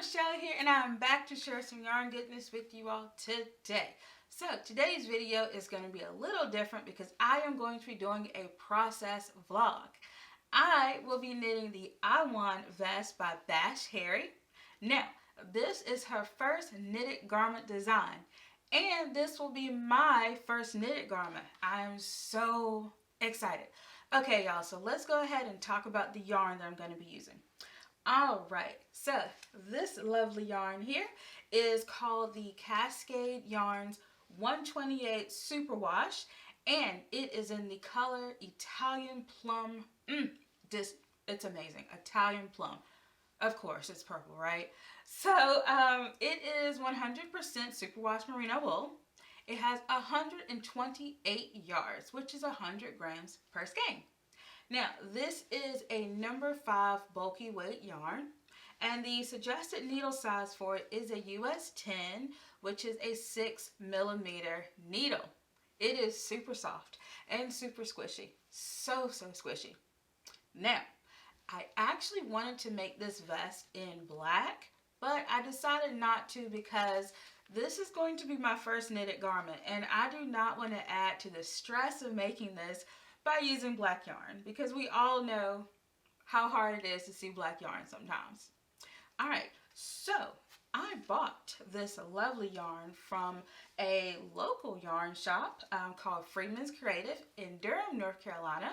Michelle here, and I'm back to share some yarn goodness with you all today. So today's video is going to be a little different because I am going to be doing a process vlog. I will be knitting the Awan vest by Bash Harry. Now, this is her first knitted garment design, and this will be my first knitted garment. I am so excited. Okay, y'all, so let's go ahead and talk about the yarn that I'm going to be using. Alright, so this lovely yarn here is called the Cascade Yarns 128 Superwash, and it is in the color Italian Plum. It's amazing. Italian Plum. Of course, it's purple, right? So, it is 100% superwash merino wool. It has 128 yards, which is 100 grams per skein. Now, this is a number 5 bulky weight yarn, and the suggested needle size for it is a US 10, which is a 6mm needle. It is super soft and super squishy. So squishy. Now, I actually wanted to make this vest in black, but I decided not to because this is going to be my first knitted garment, and I do not want to add to the stress of making this by using black yarn, because we all know how hard it is to see black yarn sometimes. Alright, so I bought this lovely yarn from a local yarn shop called Freeman's Creative in Durham, North Carolina,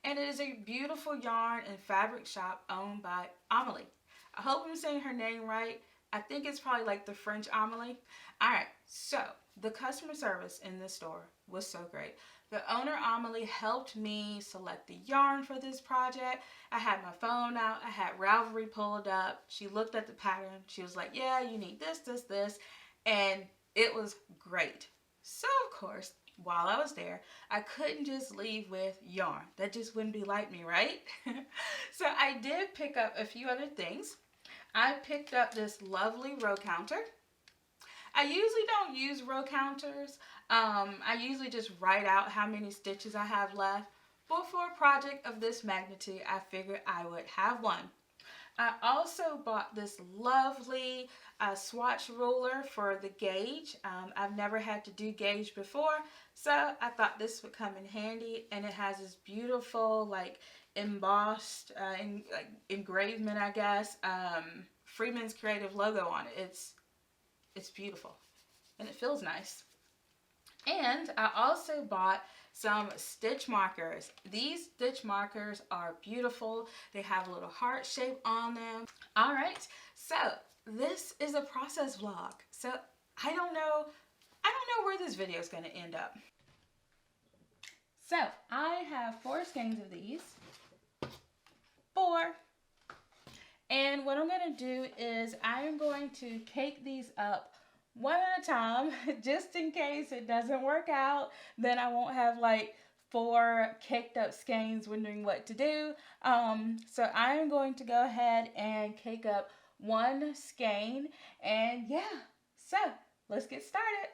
and it is a beautiful yarn and fabric shop owned by Amelie. I hope I'm saying her name right. I think it's probably like the French Amelie. Alright, so the customer service in this store was so great. The owner, Amelie, helped me select the yarn for this project. I had my phone out. I had Ravelry pulled up. She looked at the pattern. She was like, yeah, you need this, this. And it was great. So, of course, while I was there, I couldn't just leave with yarn. That just wouldn't be like me, right? So I did pick up a few other things. I picked up this lovely row counter. I usually don't use row counters. I usually just write out how many stitches I have left. But for a project of this magnitude, I figured I would have one. I also bought this lovely swatch ruler for the gauge. I've never had to do gauge before, so I thought this would come in handy. And it has this beautiful, like, embossed engravement, I guess, Freeman's Creative logo on it. It's beautiful, and it feels nice. And I also bought some stitch markers. These stitch markers are beautiful. They have a little heart shape on them. All right, so this is a process vlog. So I don't know where this video is going to end up. So I have 4 skeins of these. 4. And what I'm going to do is I am going to cake these up one at a time, just in case it doesn't work out. Then I won't have like 4 caked up skeins wondering what to do. So I am going to go ahead and cake up 1 skein. And yeah, so let's get started.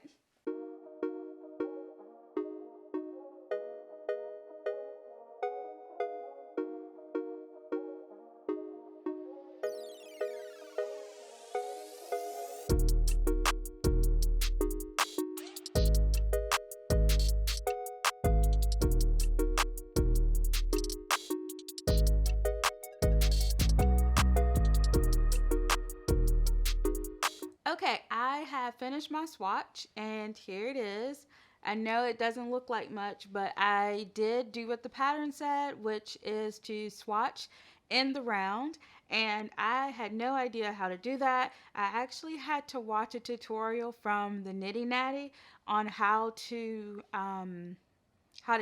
Okay, I have finished my swatch, and here it is. I know it doesn't look like much, but I did do what the pattern said, which is to swatch in the round, and I had no idea how to do that. I actually had to watch a tutorial from the Knitty Natty on how to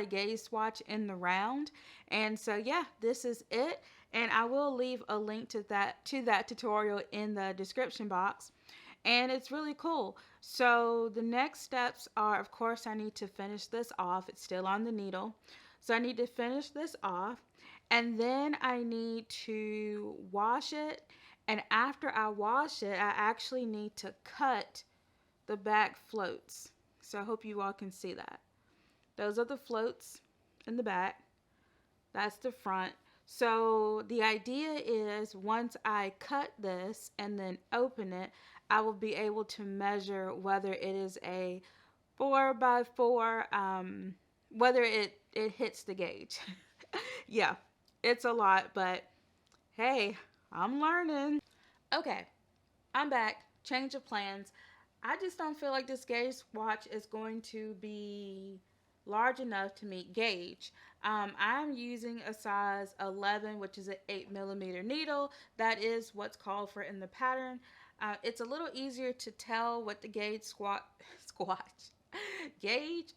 gaze swatch in the round. And so yeah, this is it, and I will leave a link to that tutorial in the description box. And it's really cool. So the next steps are, of course, I need to finish this off. It's still on the needle. So I need to finish this off, and then I need to wash it. And after I wash it, I actually need to cut the back floats. So I hope you all can see that. Those are the floats in the back. That's the front. So the idea is once I cut this and then open it, I will be able to measure whether it is a 4 by 4, whether it hits the gauge. Yeah, it's a lot, but hey, I'm learning. Okay, I'm back. Change of plans. I just don't feel like this gauge swatch is going to be large enough to meet gauge. I'm using a size 11, which is an 8mm needle. That is what's called for in the pattern. It's a little easier to tell what the gauge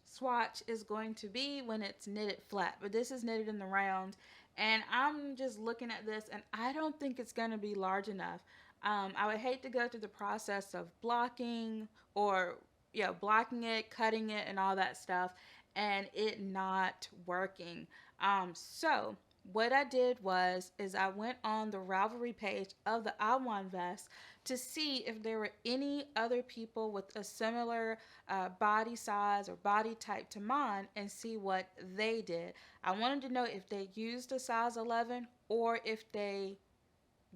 swatch is going to be when it's knitted flat, but this is knitted in the round, and I'm just looking at this and I don't think it's going to be large enough. I would hate to go through the process of blocking or blocking it, cutting it, and all that stuff, and it not working. So what I did is I went on the Ravelry page of the Awan vest to see if there were any other people with a similar body size or body type to mine and see what they did. I wanted to know if they used a size 11 or if they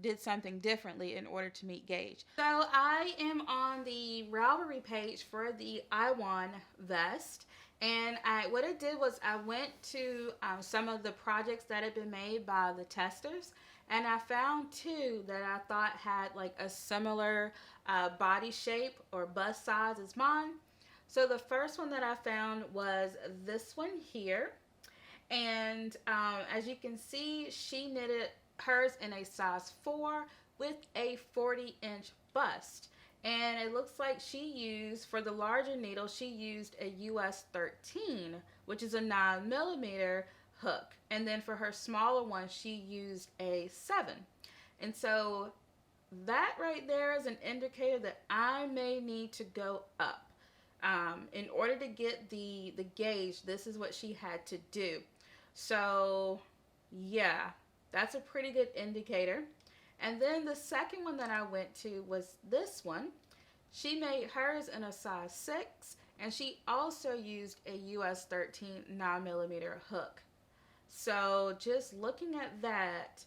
did something differently in order to meet gauge. So I am on the Ravelry page for the Awan vest, and what I did was I went to some of the projects that had been made by the testers, and I found two that I thought had like a similar body shape or bust size as mine. So the first one that I found was this one here, and as you can see, she knitted hers in a size 4 with a 40-inch bust, and it looks like she used, for the larger needle, she used a US 13, which is a 9mm hook, and then for her smaller one she used a 7. And so that right there is an indicator that I may need to go up. In order to get the gauge, this is what she had to do. So yeah, that's a pretty good indicator. And then the second one that I went to was this one. She made hers in a size 6, and she also used a US 13 9mm hook. So just looking at that,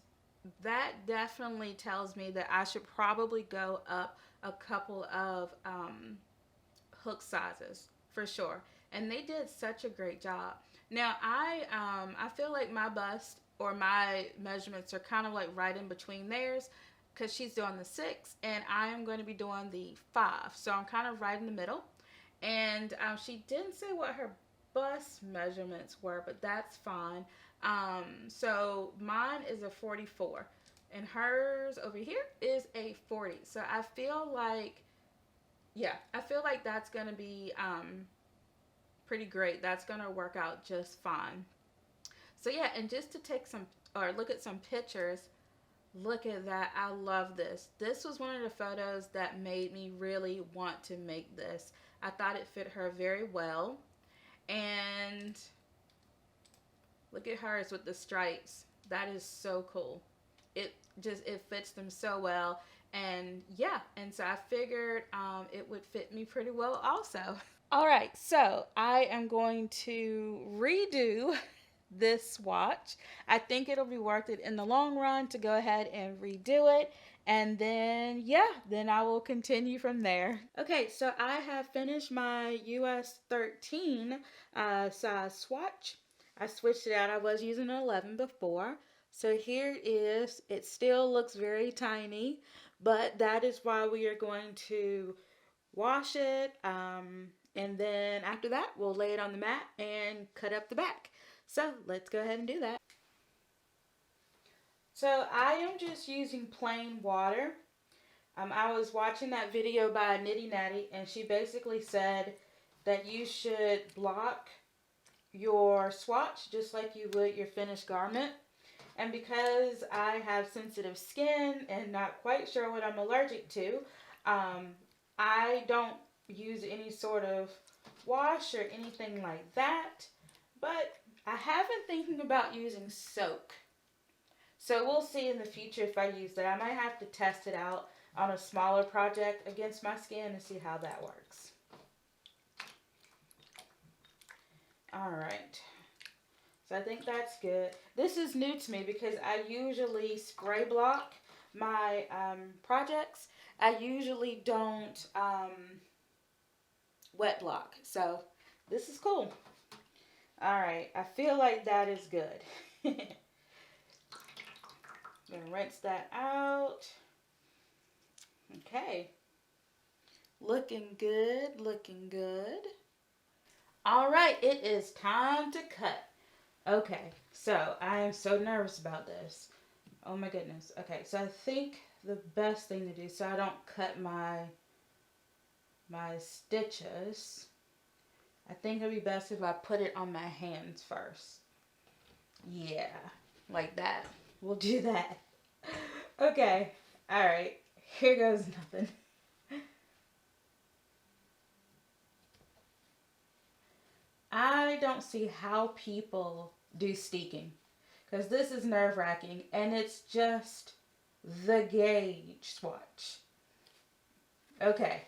that definitely tells me that I should probably go up a couple of hook sizes for sure. And they did such a great job. Now I feel like my bust or my measurements are kind of like right in between theirs, because she's doing the 6 and I am going to be doing the 5. So I'm kind of right in the middle. And she didn't say what her bust measurements were, but that's fine. So mine is a 44 and hers over here is a 40. So I feel like, yeah, I feel like that's going to be pretty great. That's going to work out just fine. So yeah, and just to take some, or look at some pictures, look at that. I love this. This was one of the photos that made me really want to make this. I thought it fit her very well. And look at hers with the stripes. That is so cool. It fits them so well. And yeah, and so I figured it would fit me pretty well also. All right, so I am going to redo this swatch. I think it'll be worth it in the long run to go ahead and redo it, and then then I will continue from there. Okay, so I have finished my US 13 size swatch. I switched it out. I was using an 11 before, so here it is. It still looks very tiny, but that is why we are going to wash it, and then after that we'll lay it on the mat and cut up the back. So let's go ahead and do that. So I am just using plain water. I was watching that video by Nitty Natty, and she basically said that you should block your swatch just like you would your finished garment. And because I have sensitive skin and not quite sure what I'm allergic to, I don't use any sort of wash or anything like that, but I have been thinking about using soak. So we'll see in the future if I use that. I might have to test it out on a smaller project against my skin and see how that works. Alright, So I think that's good. This is new to me because I usually spray block my projects. I usually don't wet block. So this is cool. All right, I feel like that is good. Gonna rinse that out. Okay. Looking good, looking good. All right, it is time to cut. Okay, so I am so nervous about this. Oh my goodness. Okay, so I think the best thing to do so I don't cut my stitches, I think it'd be best if I put it on my hands first. Yeah, like that. We'll do that. Okay. All right. Here goes nothing. I don't see how people do steeking because this is nerve-wracking and it's just the gauge swatch. Okay.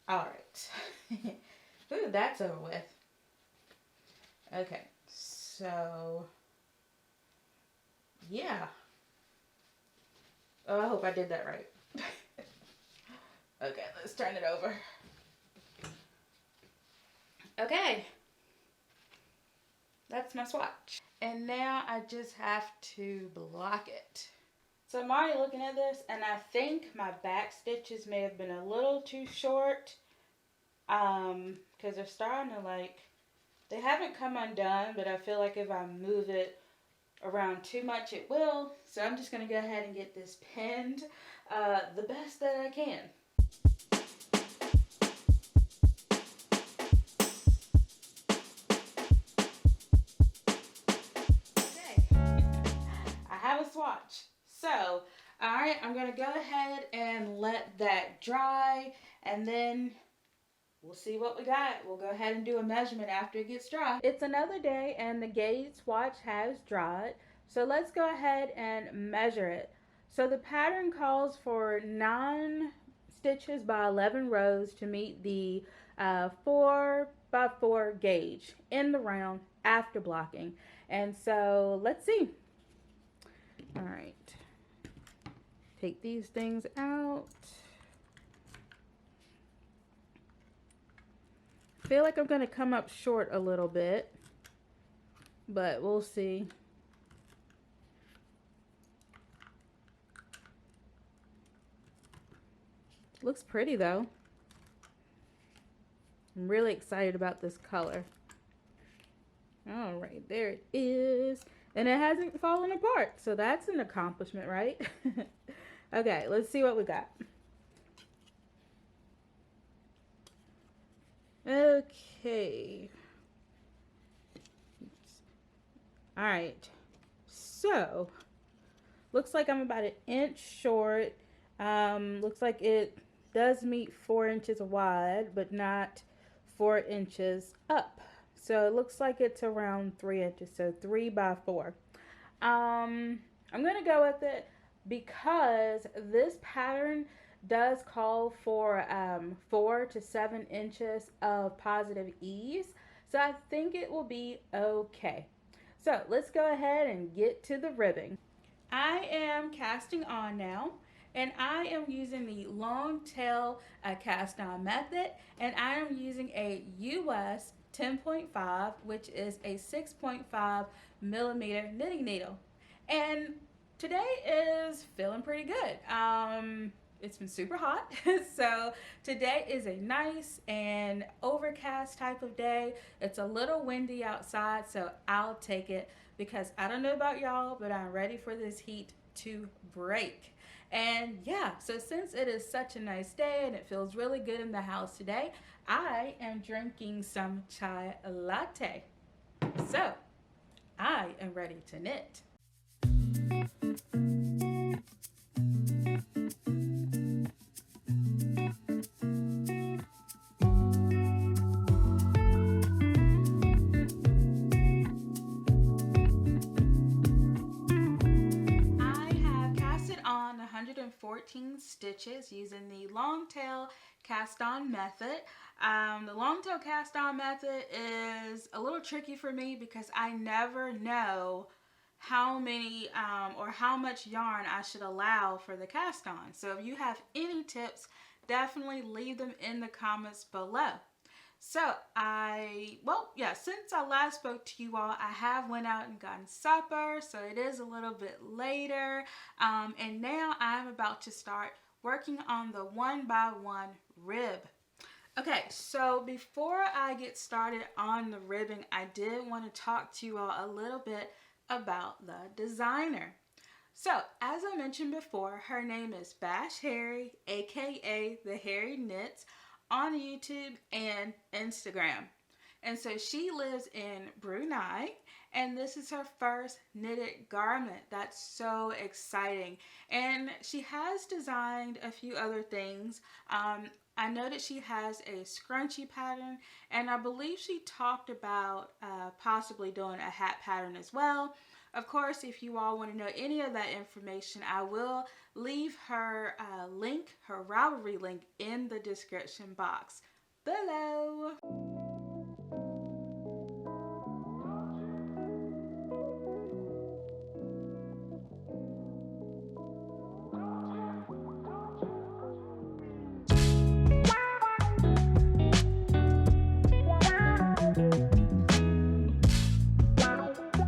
All right. Ooh, that's over with. Okay. So, yeah. Oh, I hope I did that right. Okay, let's turn it over. Okay. That's my swatch. And now I just have to block it. So I'm already looking at this and I think my back stitches may have been a little too short. Because they're starting to they haven't come undone, but I feel like if I move it around too much, it will. So I'm just going to go ahead and get this pinned the best that I can. Okay, I have a swatch. So, alright, I'm going to go ahead and let that dry, and then we'll see what we got. We'll go ahead and do a measurement after it gets dry. It's another day and the gauge swatch has dried. So let's go ahead and measure it. So the pattern calls for 9 stitches by 11 rows to meet the 4 by 4 gauge in the round after blocking. And so let's see. All right. Take these things out. I feel like I'm going to come up short a little bit, but we'll see. Looks pretty though. I'm really excited about this color. All right, there it is. And it hasn't fallen apart, so that's an accomplishment, right? Okay, let's see what we got. Okay. All right. So, looks like I'm about 1 inch short. Looks like it does meet 4 inches wide, but not 4 inches up. So it looks like it's around 3 inches, so 3 by 4. I'm gonna go with it because this pattern does call for 4 to 7 inches of positive ease, so I think it will be okay. So let's go ahead and get to the ribbing. I am casting on now, and I am using the long tail cast on method, and I am using a US 10.5, which is a 6.5 millimeter knitting needle. And today is feeling pretty good. It's been super hot, so today is a nice and overcast type of day. It's a little windy outside, so I'll take it because I don't know about y'all, but I'm ready for this heat to break. And yeah, so since it is such a nice day and it feels really good in the house today, I am drinking some chai latte. So I am ready to knit. 14 stitches using the long tail cast on method. The long tail cast on method is a little tricky for me because I never know how many or how much yarn I should allow for the cast on. So if you have any tips, definitely leave them in the comments below. So since I last spoke to you all, I have went out and gotten supper, so it is a little bit later, and now I'm about to start working on the 1x1 rib. Okay, so before I get started on the ribbing, I did want to talk to you all a little bit about the designer. So, as I mentioned before, her name is Bash Harry, aka The Hairy Knits, on YouTube and Instagram. And so she lives in Brunei, and this is her first knitted garment. That's so exciting. And she has designed a few other things. I know that she has a scrunchie pattern, and I believe she talked about possibly doing a hat pattern as well. Of course, if you all want to know any of that information, I will leave her link, her Ravelry link, in the description box below.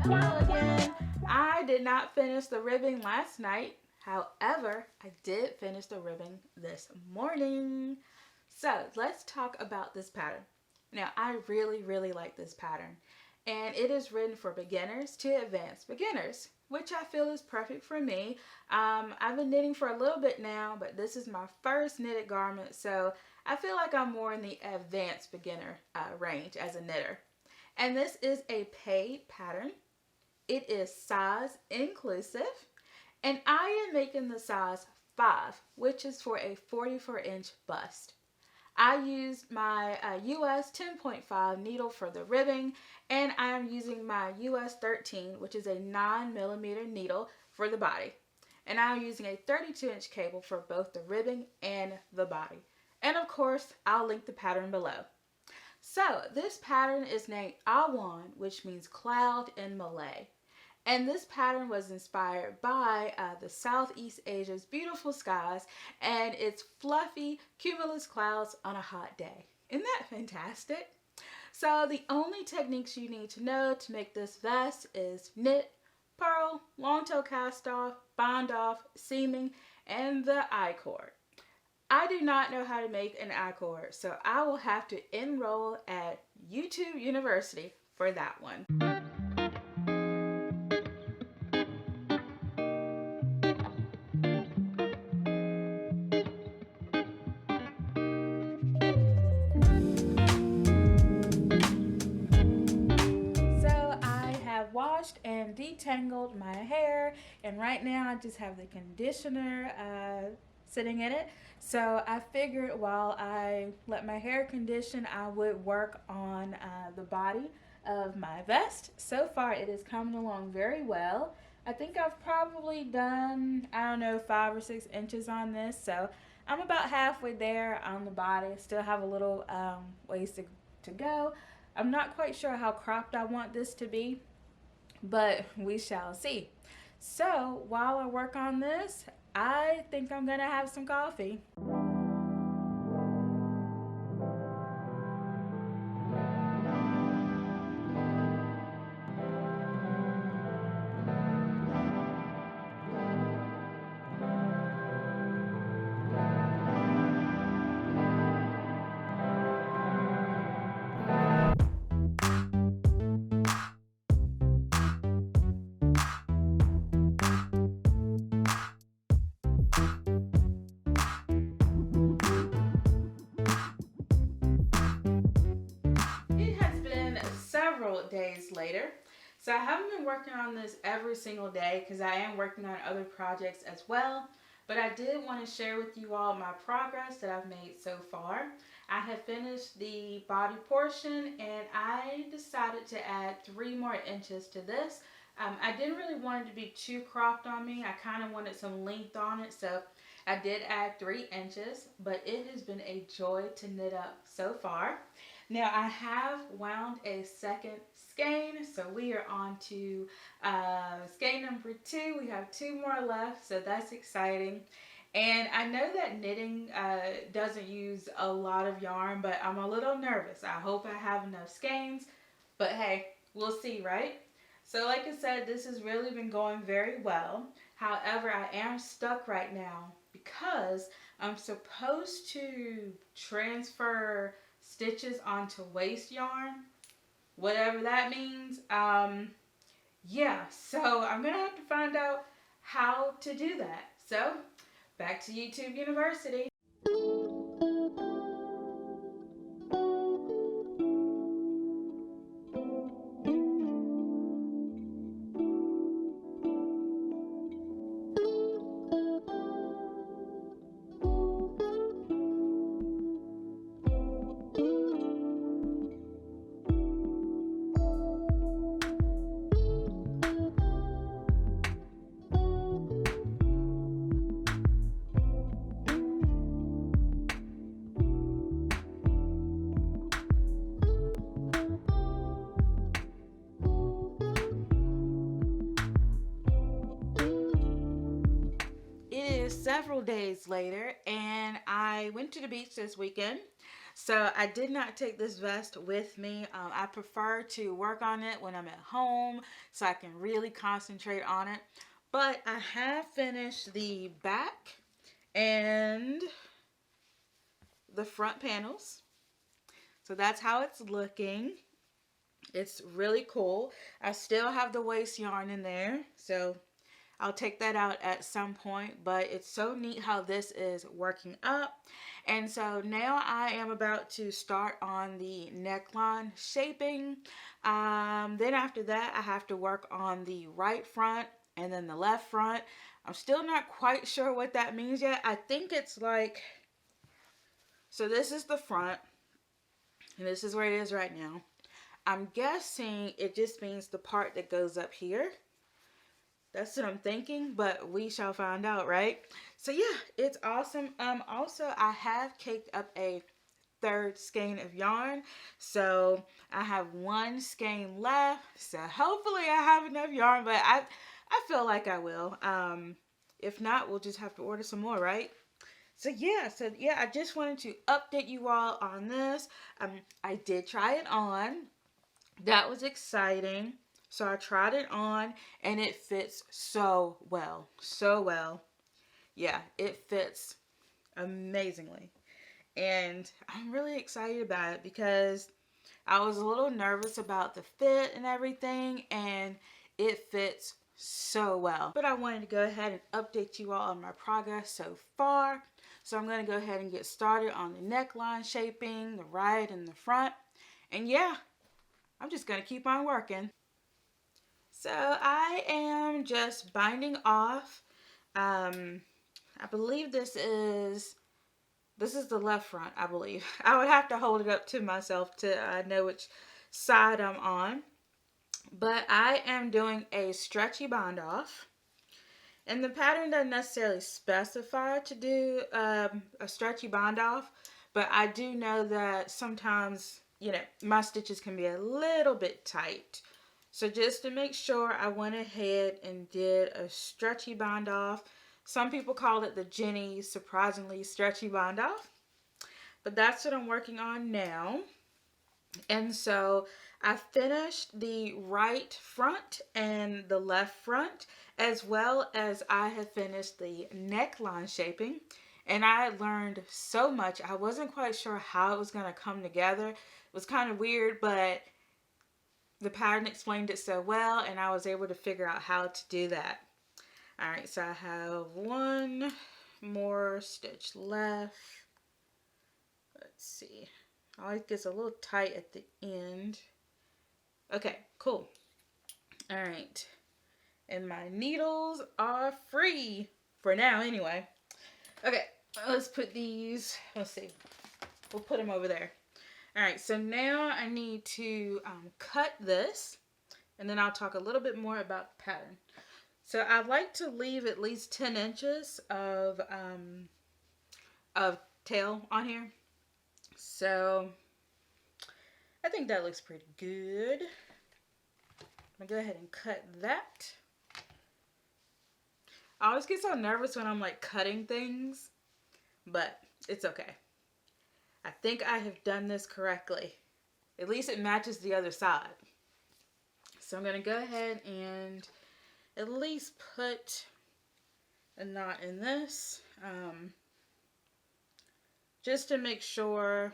Hello again. I did not finish the ribbing last night. However, I did finish the ribbing this morning. So let's talk about this pattern. Now, I really like this pattern, and it is written for beginners to advanced beginners, which I feel is perfect for me. I've been knitting for a little bit now, but this is my first knitted garment, so I feel like I'm more in the advanced beginner range as a knitter. And this is a paid pattern. It is size inclusive, and I am making the size 5, which is for a 44-inch bust. I used my US 10.5 needle for the ribbing, and I am using my US 13, which is a 9mm needle, for the body. And I'm using a 32-inch cable for both the ribbing and the body. And of course, I'll link the pattern below. So this pattern is named Awan, which means cloud in Malay. And this pattern was inspired by the Southeast Asia's beautiful skies and its fluffy cumulus clouds on a hot day. Isn't that fantastic? So the only techniques you need to know to make this vest is knit, purl, long tail cast off, bind off, seaming, and the I-cord. I do not know how to make an I-cord, so I will have to enroll at YouTube University for that one. Washed and detangled my hair, and right now I just have the conditioner sitting in it. So I figured while I let my hair condition, I would work on the body of my vest. So far it is coming along very well. I think I've probably done, I don't know, 5 or 6 inches on this, so I'm about halfway there on the body. Still have a little ways to go. I'm not quite sure how cropped I want this to be, but we shall see. So while I work on this, I think I'm gonna have some coffee. Days later. So I haven't been working on this every single day because I am working on other projects as well, but I did want to share with you all my progress that I've made so far. I have finished the body portion, and I decided to add 3 more inches to this. I didn't really want it to be too cropped on me. I kind of wanted some length on it, so I did add 3 inches, but it has been a joy to knit up so far. Now I have wound a second skein, so we are on to skein number 2. We have 2 more left, so that's exciting. And I know that knitting doesn't use a lot of yarn, but I'm a little nervous. I hope I have enough skeins, but hey, we'll see, right? So like I said, this has really been going very well. However, I am stuck right now because I'm supposed to transfer stitches onto waste yarn, whatever that means. Yeah, so I'm gonna have to find out how to do that. So back to YouTube University. Several days later, and I went to the beach this weekend, so I did not take this vest with me. I prefer to work on it when I'm at home so I can really concentrate on it, but I have finished the back and the front panels, so that's how it's looking. It's really cool. I still have the waste yarn in there, so I'll take that out at some point, but it's so neat how this is working up. And so now I am about to start on the neckline shaping. Then after that, I have to work on the right front and then the left front. I'm still not quite sure what that means yet. I think it's like, so this is the front, and this is where it is right now. I'm guessing it just means the part that goes up here. That's what I'm thinking, but we shall find out, right? So yeah, it's awesome. Also, I have caked up a 3rd skein of yarn, so I have 1 skein left. So hopefully I have enough yarn, but I feel like I will. If not, we'll just have to order some more, right? So yeah, I just wanted to update you all on this. I did try it on. That was exciting. So I tried it on and it fits so well. So well. Yeah, it fits amazingly. And I'm really excited about it because I was a little nervous about the fit and everything, and it fits so well. But I wanted to go ahead and update you all on my progress so far. So I'm going to go ahead and get started on the neckline shaping, the right and the front. And yeah, I'm just going to keep on working. So I am just binding off. I believe this is the left front, I believe. I would have to hold it up to myself to know which side I'm on. But I am doing a stretchy bind off. And the pattern doesn't necessarily specify to do a stretchy bind off. But I do know that sometimes, you know, my stitches can be a little bit tight. So just to make sure, I went ahead and did a stretchy bind off. Some people call it the Jenny surprisingly stretchy bind off. But that's what I'm working on now. And so I finished the right front and the left front, as well as I have finished the neckline shaping. And I learned so much. I wasn't quite sure how it was going to come together. It was kind of weird, but the pattern explained it so well, and I was able to figure out how to do that. Alright, so I have 1 more stitch left. Let's see. Always gets a little tight at the end. Okay, cool. Alright. And my needles are free. For now, anyway. Okay, let's put these, let's see. We'll put them over there. Alright, so now I need to cut this, and then I'll talk a little bit more about the pattern. So I like to leave at least 10 inches of tail on here. So I think that looks pretty good. I'm gonna go ahead and cut that. I always get so nervous when I'm like cutting things, but it's okay. I think I have done this correctly. At least it matches the other side. So I'm gonna go ahead and at least put a knot in this, just to make sure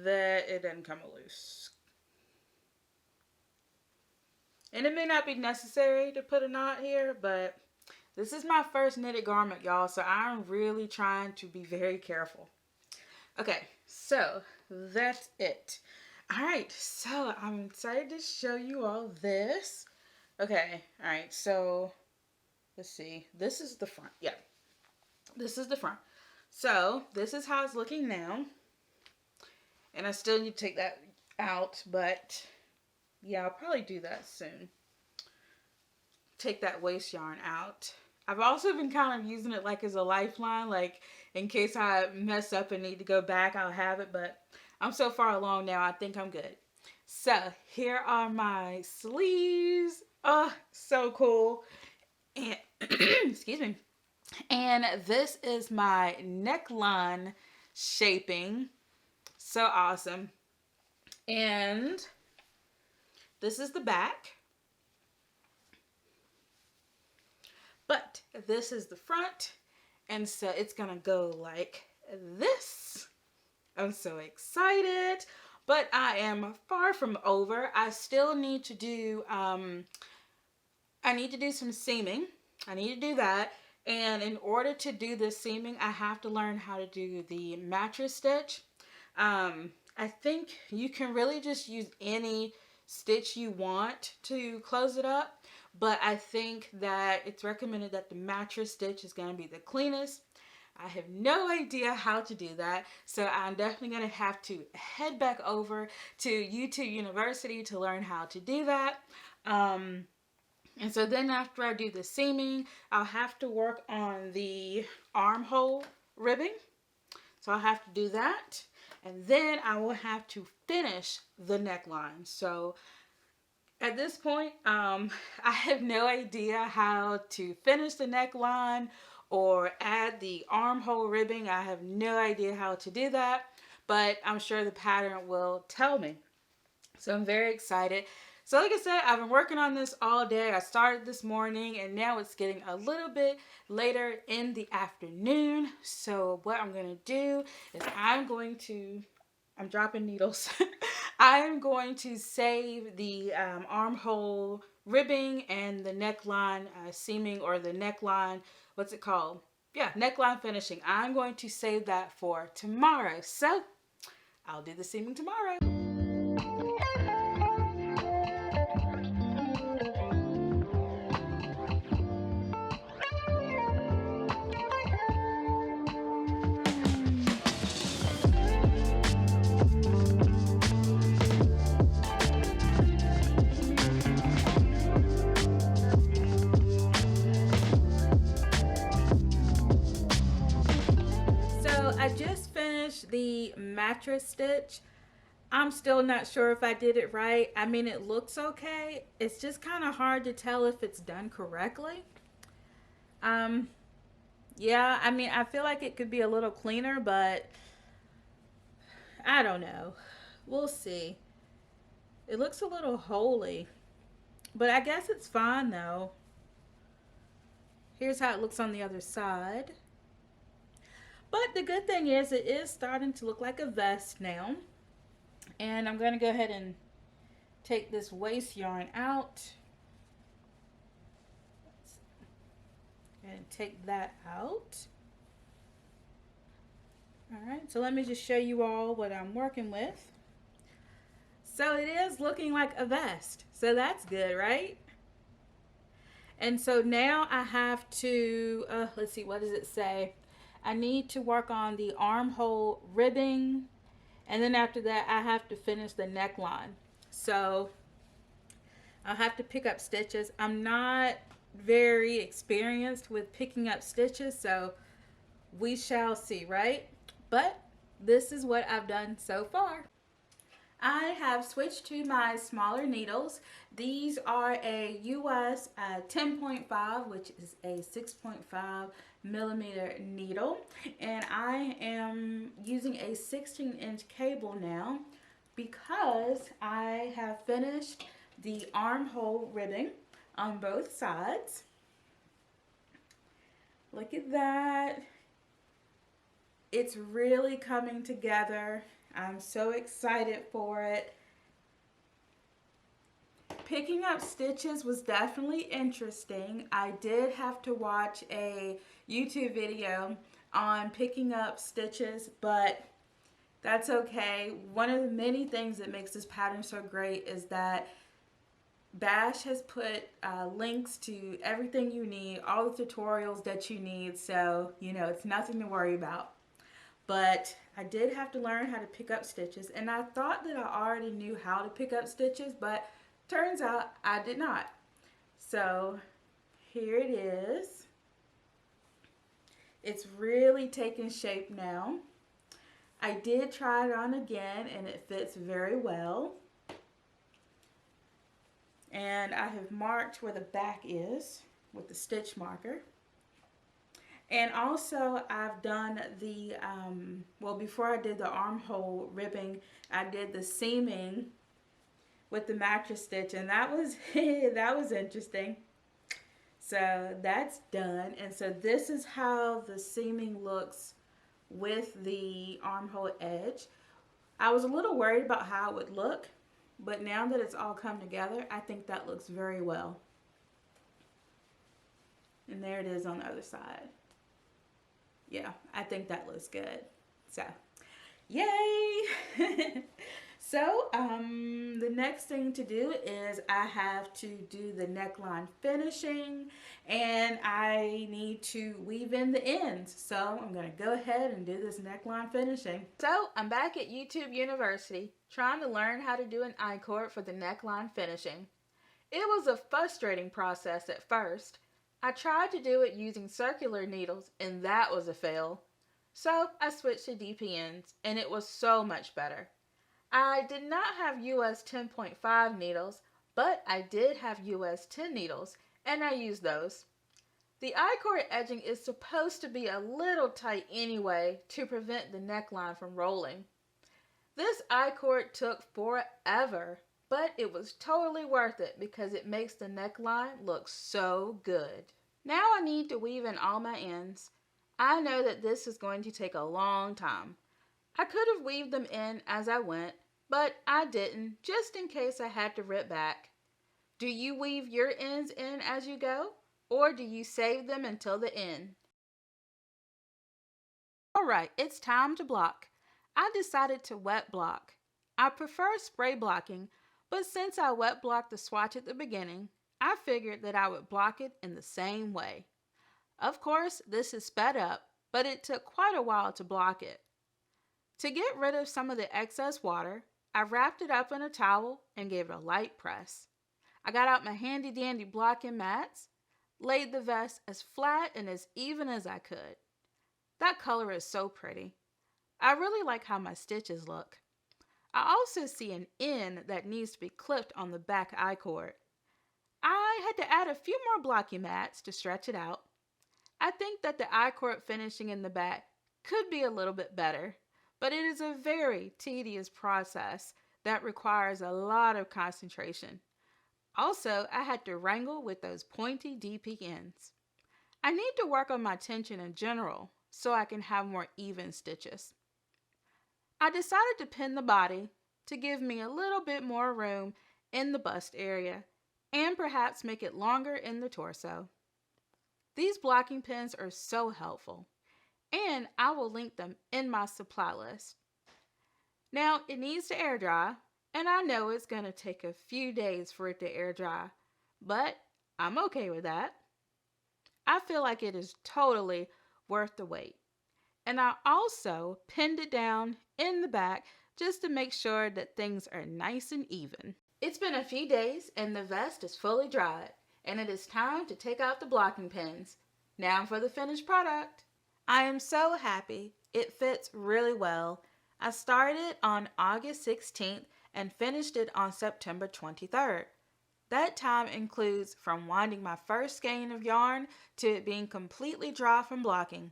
that it doesn't come loose. And it may not be necessary to put a knot here, but this is my first knitted garment, y'all, so I'm really trying to be very careful. Okay, so that's it. All right, so I'm excited to show you all this. Okay, all right, so let's see. This is the front. Yeah, this is the front. So this is how it's looking now. And I still need to take that out, but yeah, I'll probably do that soon. Take that waste yarn out. I've also been kind of using it like as a lifeline, like in case I mess up and need to go back, I'll have it, but I'm so far along now, I think I'm good. So here are my sleeves. Oh, so cool. And excuse me. And this is my neckline shaping. So awesome. And this is the back. But this is the front. And so it's gonna go like this. I'm so excited. But I am far from over. I still need to do some seaming. I need to do that. And in order to do the seaming, I have to learn how to do the mattress stitch. I think you can really just use any stitch you want to close it up, but I think that it's recommended that the mattress stitch is going to be the cleanest. I have no idea how to do that, so I'm definitely going to have to head back over to YouTube University to learn how to do that. And so then after I do the seaming, I'll have to work on the armhole ribbing. So I'll have to do that. And then I will have to finish the neckline. So at this point, I have no idea how to finish the neckline or add the armhole ribbing. I have no idea how to do that, but I'm sure the pattern will tell me. So I'm very excited. So like I said, I've been working on this all day. I started this morning and now it's getting a little bit later in the afternoon. So what I'm going to do is I'm dropping needles. I'm going to save the armhole ribbing and the neckline seaming, or the neckline, what's it called? Yeah, neckline finishing. I'm going to save that for tomorrow. So I'll do the seaming tomorrow. I just finished the mattress stitch. I'm still not sure if I did it right. I mean, it looks okay. It's just kind of hard to tell if it's done correctly. Yeah, I mean, I feel like it could be a little cleaner, but I don't know. We'll see. It looks a little holey, but I guess it's fine though. Here's how it looks on the other side. But the good thing is it is starting to look like a vest now. And I'm going to go ahead and take this waste yarn out. And take that out. Alright, so let me just show you all what I'm working with. So it is looking like a vest. So that's good, right? And so now I have to, let's see, what does it say? I need to work on the armhole ribbing, and then after that I have to finish the neckline. So I'll have to pick up stitches. I'm not very experienced with picking up stitches, so we shall see, right? But this is what I've done so far. I have switched to my smaller needles. These are a US 10.5, which is a 6.5 millimeter needle, and I am using a 16-inch cable now because I have finished the armhole ribbing on both sides. Look at that. It's really coming together. I'm so excited for it. Picking up stitches was definitely interesting. I did have to watch a YouTube video on picking up stitches, but that's okay. One of the many things that makes this pattern so great is that Bash has put links to everything you need, all the tutorials that you need, so it's nothing to worry about. But I did have to learn how to pick up stitches, and I thought that I already knew how to pick up stitches, but turns out I did not. So here it is. It's really taking shape now. I did try it on again, and it fits very well. And I have marked where the back is with the stitch marker. And also I've done the, well, before I did the armhole ribbing, I did the seaming with the mattress stitch, and that was, that was interesting. So that's done. And so this is how the seaming looks with the armhole edge. I was a little worried about how it would look, but now that it's all come together, I think that looks very well. And there it is on the other side. Yeah, I think that looks good. So, yay! So, the next thing to do is I have to do the neckline finishing, and I need to weave in the ends. So, I'm going to go ahead and do this neckline finishing. So, I'm back at YouTube University trying to learn how to do an I-cord for the neckline finishing. It was a frustrating process at first. I tried to do it using circular needles, and that was a fail. So I switched to DPNs, and it was so much better. I did not have US 10.5 needles, but I did have US 10 needles, and I used those. The I-cord edging is supposed to be a little tight anyway to prevent the neckline from rolling. This I-cord took forever, but it was totally worth it because it makes the neckline look so good. Now I need to weave in all my ends. I know that this is going to take a long time. I could have weaved them in as I went, but I didn't, just in case I had to rip back. Do you weave your ends in as you go, or do you save them until the end? Alright, it's time to block. I decided to wet block. I prefer spray blocking, but since I wet blocked the swatch at the beginning, I figured that I would block it in the same way. Of course, this is sped up, but it took quite a while to block it. To get rid of some of the excess water, I wrapped it up in a towel and gave it a light press. I got out my handy dandy blocking mats, laid the vest as flat and as even as I could. That color is so pretty. I really like how my stitches look. I also see an end that needs to be clipped on the back I-cord. I had to add a few more blocking mats to stretch it out. I think that the I-cord finishing in the back could be a little bit better, but it is a very tedious process that requires a lot of concentration. Also, I had to wrangle with those pointy DP ends. I need to work on my tension in general so I can have more even stitches. I decided to pin the body to give me a little bit more room in the bust area and perhaps make it longer in the torso. These blocking pins are so helpful, and I will link them in my supply list. Now it needs to air dry, and I know it's going to take a few days for it to air dry, but I'm okay with that. I feel like it is totally worth the wait. And I also pinned it down in the back just to make sure that things are nice and even. It's been a few days and the vest is fully dried, and it is time to take out the blocking pins. Now for the finished product. I am so happy. It fits really well. I started on August 16th and finished it on September 23rd. That time includes from winding my first skein of yarn to it being completely dry from blocking.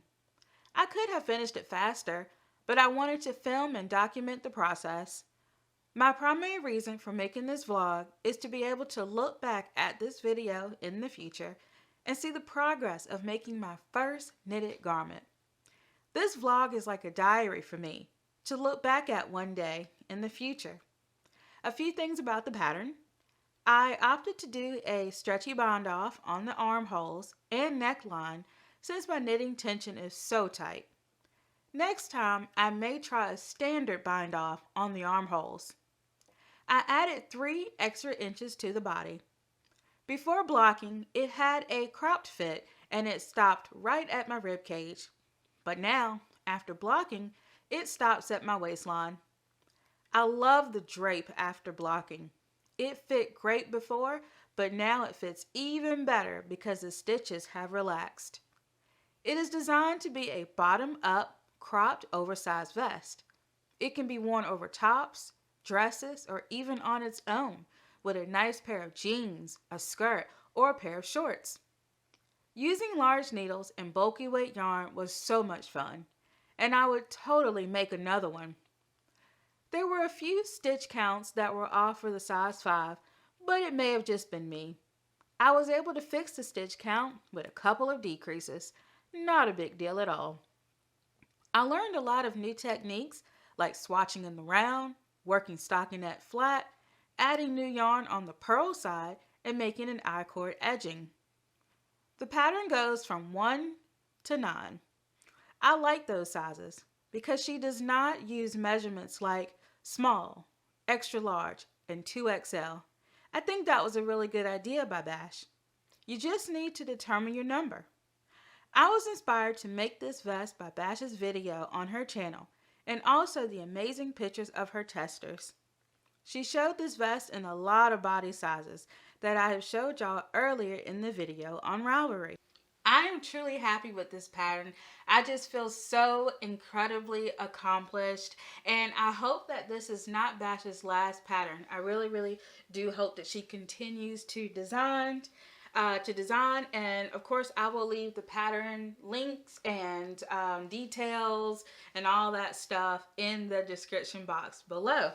I could have finished it faster, but I wanted to film and document the process. My primary reason for making this vlog is to be able to look back at this video in the future and see the progress of making my first knitted garment. This vlog is like a diary for me to look back at one day in the future. A few things about the pattern. I opted to do a stretchy bind off on the armholes and neckline since my knitting tension is so tight. Next time, I may try a standard bind off on the armholes. I added 3 extra inches to the body. Before blocking, it had a cropped fit and it stopped right at my rib cage. But now, after blocking, it stops at my waistline. I love the drape after blocking. It fit great before, but now it fits even better because the stitches have relaxed. It is designed to be a bottom-up, cropped, oversized vest. It can be worn over tops, dresses, or even on its own with a nice pair of jeans, a skirt, or a pair of shorts. Using large needles and bulky weight yarn was so much fun, and I would totally make another one. There were a few stitch counts that were off for the size 5, but it may have just been me. I was able to fix the stitch count with a couple of decreases. Not a big deal at all. I learned a lot of new techniques like swatching in the round, working stockinette flat, adding new yarn on the purl side, and making an I-cord edging. The pattern goes from 1 to 9. I like those sizes because she does not use measurements like small, extra large, and 2XL. I think that was a really good idea by Bash. You just need to determine your number. I was inspired to make this vest by Bash's video on her channel and also the amazing pictures of her testers. She showed this vest in a lot of body sizes that I have showed y'all earlier in the video on Ravelry. I am truly happy with this pattern. I just feel so incredibly accomplished, and I hope that this is not Bash's last pattern. I really do hope that she continues to design, and of course I will leave the pattern links and details and all that stuff in the description box below.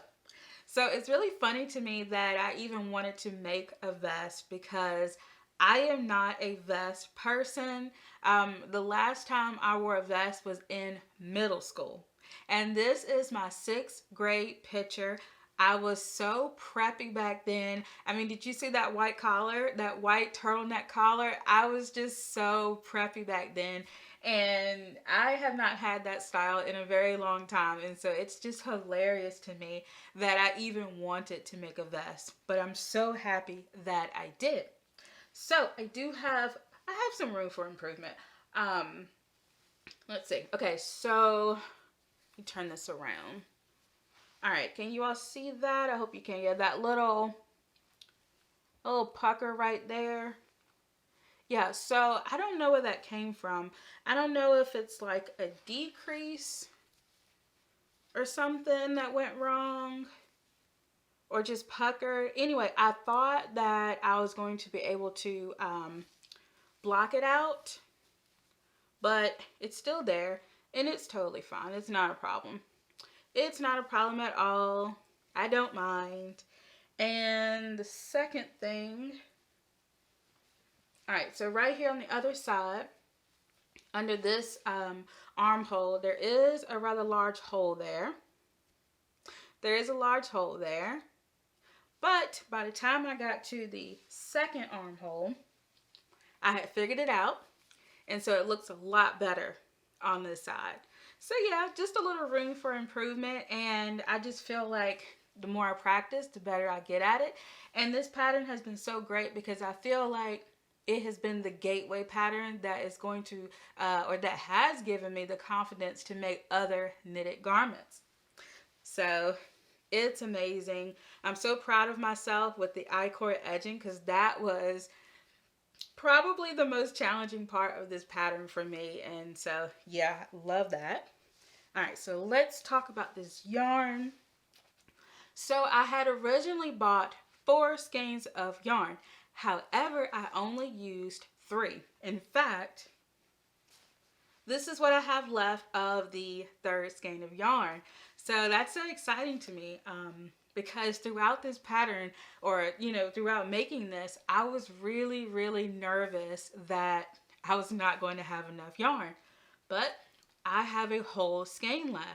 So it's really funny to me that I even wanted to make a vest because I am not a vest person. The last time I wore a vest was in middle school. And this is my 6th grade picture. I was so preppy back then. I mean, did you see that white collar, that white turtleneck collar? I was just so preppy back then. And I have not had that style in a very long time. And so it's just hilarious to me that I even wanted to make a vest. But I'm so happy that I did. So I have some room for improvement. Let's see. Okay, so let me turn this around. All right, can you all see that? I hope you can. Yeah, that little pucker right there. Yeah, so I don't know where that came from. I don't know if it's like a decrease or something that went wrong, or just pucker. Anyway, I thought that I was going to be able to block it out, but it's still there, and it's totally fine. It's not a problem. It's not a problem at all. I don't mind. And the second thing, all right, so right here on the other side, under this armhole, there is a rather large hole there. There is a large hole there. But by the time I got to the second armhole, I had figured it out. And so it looks a lot better on this side. So yeah, just a little room for improvement. And I just feel like the more I practice, the better I get at it. And this pattern has been so great because I feel like it has been the gateway pattern that is going to, or that has given me the confidence to make other knitted garments. So it's amazing. I'm so proud of myself with the I-cord edging because that was probably the most challenging part of this pattern for me. And so, yeah, love that. All right, so let's talk about this yarn. So I had originally bought 4 skeins of yarn. However, I only used 3. In fact, this is what I have left of the 3rd skein of yarn. So that's so exciting to me because throughout this pattern, or throughout making this, I was really nervous that I was not going to have enough yarn. But I have a whole skein left.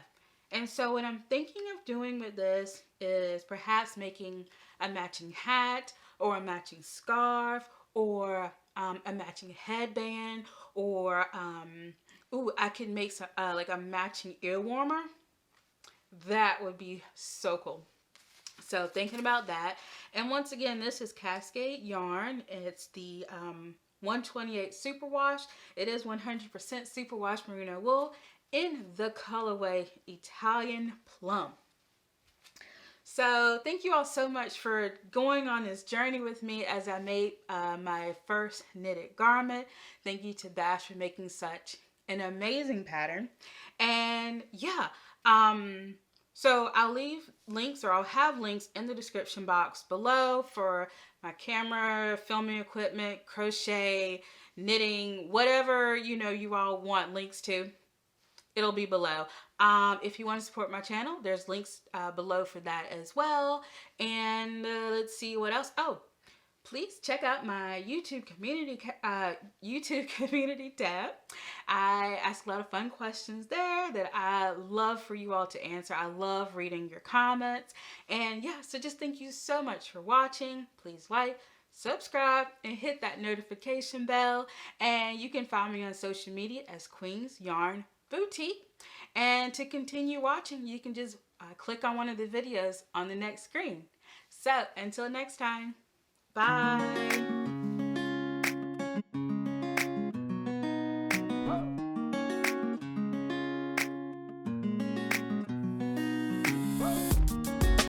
And so what I'm thinking of doing with this is perhaps making a matching hat or a matching scarf or a matching headband, or I could make some like a matching ear warmer. That would be so cool. So thinking about that. And once again, this is Cascade yarn. It's the 128 superwash. It is 100% superwash merino wool in the colorway Italian Plum. So thank you all so much for going on this journey with me as I made my first knitted garment. Thank you to Bash for making such an amazing pattern. And yeah, so I'll leave links, or I'll have links in the description box below for my camera, filming equipment, crochet, knitting, whatever you all want links to. It'll be below. If you want to support my channel, there's links below for that as well. And let's see what else. Oh, please check out my YouTube community tab. I ask a lot of fun questions there that I love for you all to answer. I love reading your comments. And yeah, so just thank you so much for watching. Please like, subscribe, and hit that notification bell. And you can find me on social media as QueensYarnBoutique. And to continue watching, you can just click on one of the videos on the next screen. So until next time, bye.